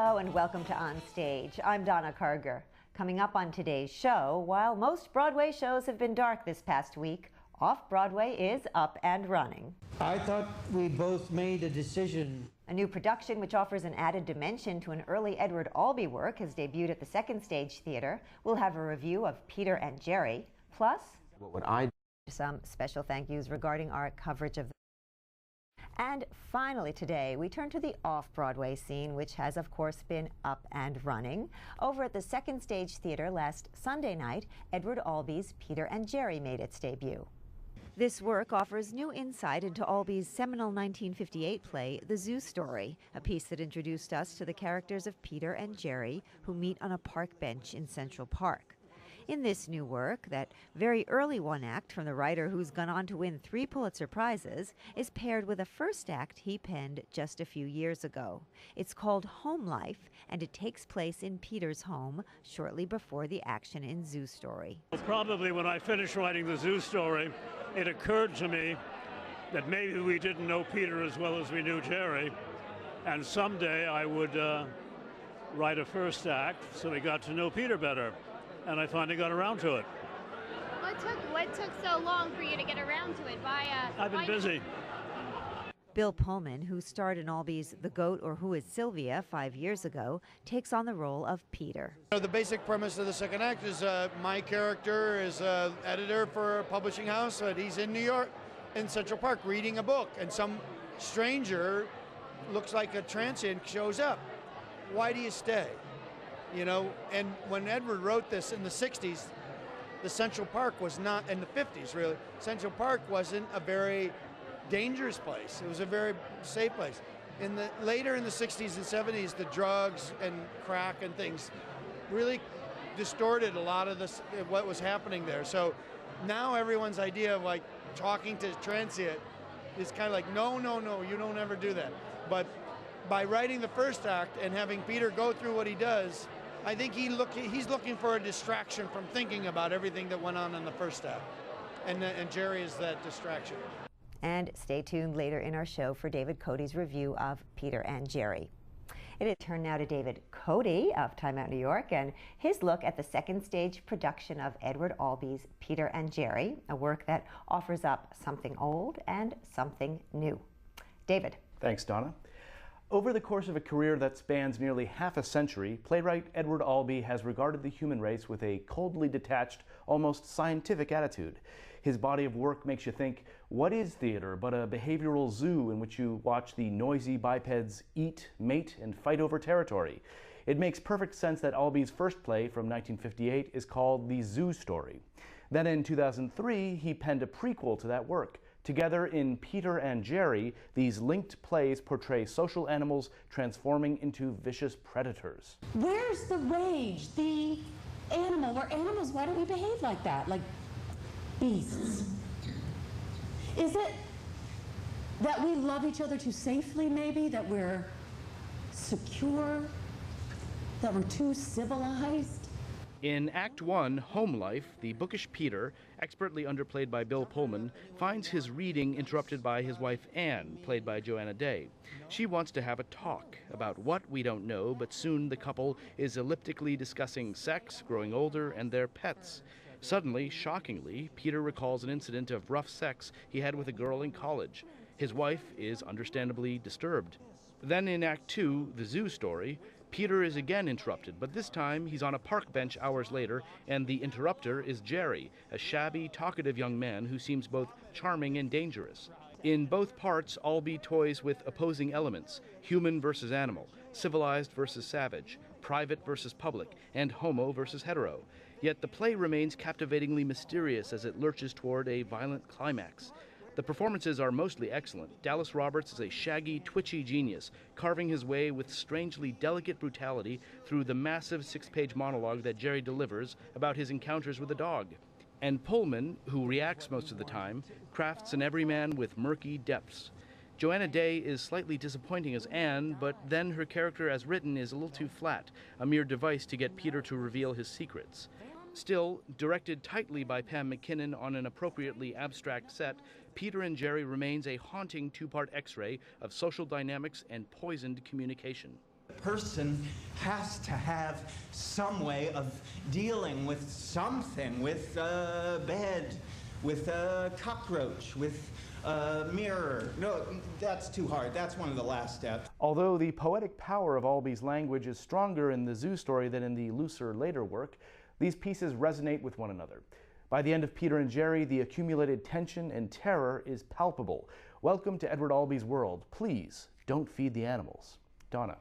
Hello and welcome to On Stage. I'm Donna Carger. Coming up on today's show, while most Broadway shows have been dark this past week, Off-Broadway is up and running. I thought we both made a decision. A new production which offers an added dimension to an early Edward Albee work has debuted at the Second Stage Theatre. We'll have a review of Peter and Jerry, plus what would I do? Some special thank yous regarding our coverage of the. And finally today, we turn to the off-Broadway scene, which has, of course, been up and running. Over at the Second Stage Theatre last Sunday night, Edward Albee's Peter and Jerry made its debut. This work offers new insight into Albee's seminal 1958 play, The Zoo Story, a piece that introduced us to the characters of Peter and Jerry, who meet on a park bench in Central Park. In this new work, that very early one-act from the writer who's gone on to win 3 Pulitzer Prizes is paired with a first act he penned just a few years ago. It's called Home Life, and it takes place in Peter's home shortly before the action in Zoo Story. Probably when I finished writing The Zoo Story, it occurred to me that maybe we didn't know Peter as well as we knew Jerry, and someday I would write a first act so we got to know Peter better. And I finally got around to it. What took so long for you to get around to it? I've been busy. Bill Pullman, who starred in Albee's The Goat or Who is Sylvia 5 years ago, takes on the role of Peter. The basic premise of the second act is my character is an editor for a publishing house, and he's in New York, in Central Park, reading a book, and some stranger, looks like a transient, shows up. Why do you stay? You know, and when Edward wrote this in the 60s, the Central Park was not, in the 50s really, Central Park wasn't a very dangerous place. It was a very safe place. Later in the 60s and 70s, the drugs and crack and things really distorted a lot of this, what was happening there. So now everyone's idea of like talking to transient is kind of like, no, you don't ever do that. But by writing the first act and having Peter go through what he does, I think he's looking for a distraction from thinking about everything that went on in the first act. And Jerry is that distraction. And stay tuned later in our show for David Cody's review of Peter and Jerry. It is turned now to David Cody of Time Out New York and his look at the second stage production of Edward Albee's Peter and Jerry, a work that offers up something old and something new. David. Thanks, Donna. Over the course of a career that spans nearly half a century, playwright Edward Albee has regarded the human race with a coldly detached, almost scientific attitude. His body of work makes you think, what is theater but a behavioral zoo in which you watch the noisy bipeds eat, mate, and fight over territory? It makes perfect sense that Albee's first play from 1958 is called The Zoo Story. Then in 2003, he penned a prequel to that work. Together in Peter and Jerry, these linked plays portray social animals transforming into vicious predators. Where's the rage, the animal? We're animals, why do we behave like that? Like beasts? Is it that we love each other too safely, maybe? That we're secure? That we're too civilized? In Act 1, Home Life, the bookish Peter, expertly underplayed by Bill Pullman, finds his reading interrupted by his wife Anne, played by Joanna Day. She wants to have a talk about what we don't know, but soon the couple is elliptically discussing sex, growing older, and their pets. Suddenly, shockingly, Peter recalls an incident of rough sex he had with a girl in college. His wife is understandably disturbed. Then in Act 2, The Zoo Story, Peter is again interrupted, but this time he's on a park bench hours later, and the interrupter is Jerry, a shabby, talkative young man who seems both charming and dangerous. In both parts, Albee toys with opposing elements, human versus animal, civilized versus savage, private versus public, and homo versus hetero. Yet the play remains captivatingly mysterious as it lurches toward a violent climax. The performances are mostly excellent. Dallas Roberts is a shaggy, twitchy genius, carving his way with strangely delicate brutality through the massive 6-page monologue that Jerry delivers about his encounters with a dog. And Pullman, who reacts most of the time, crafts an everyman with murky depths. Joanna Day is slightly disappointing as Anne, but then her character as written is a little too flat, a mere device to get Peter to reveal his secrets. Still, directed tightly by Pam McKinnon on an appropriately abstract set, Peter and Jerry remains a haunting two-part X-ray of social dynamics and poisoned communication. Person has to have some way of dealing with something, with a bed, with a cockroach, with a mirror. No, that's too hard. That's one of the last steps. Although the poetic power of Albee's language is stronger in the zoo story than in the looser later work, these pieces resonate with one another. By the end of Peter and Jerry, the accumulated tension and terror is palpable. Welcome to Edward Albee's world. Please don't feed the animals. Donna.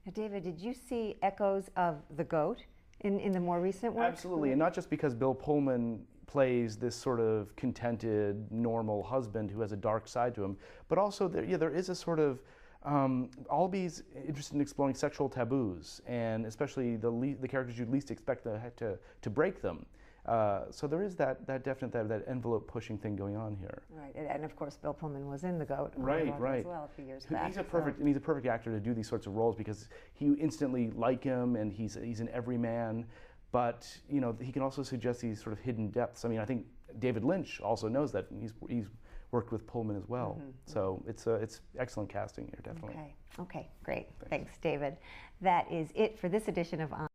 Now, David, did you see echoes of the goat in the more recent work? Absolutely, and not just because Bill Pullman plays this sort of contented, normal husband who has a dark side to him, but also there is a sort of Albee's interested in exploring sexual taboos, and especially the characters you'd least expect to break them. So there is that definite envelope pushing thing going on here. Right, and of course Bill Pullman was in The Goat right. as well a few years back. He's a perfect actor to do these sorts of roles because you instantly like him, and he's an everyman, but you know he can also suggest these sort of hidden depths. I mean, I think David Lynch also knows that, and he's worked with Pullman as well. So it's excellent casting here, definitely. Okay, great. Thanks, David. That is it for this edition of On.